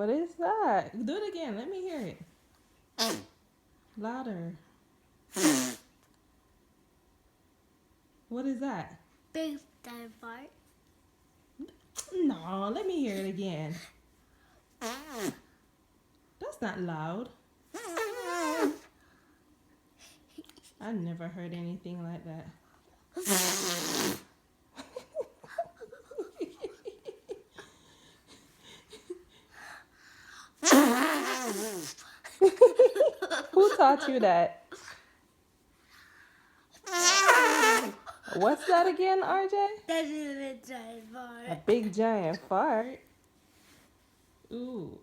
What is that? Do it again. Let me hear it. Louder. What is that? Big giant fart. No, let me hear it again. That's not loud. I never heard anything like that. Who taught you that? What's that again, RJ? That is a big giant fart. A big giant fart. Ooh.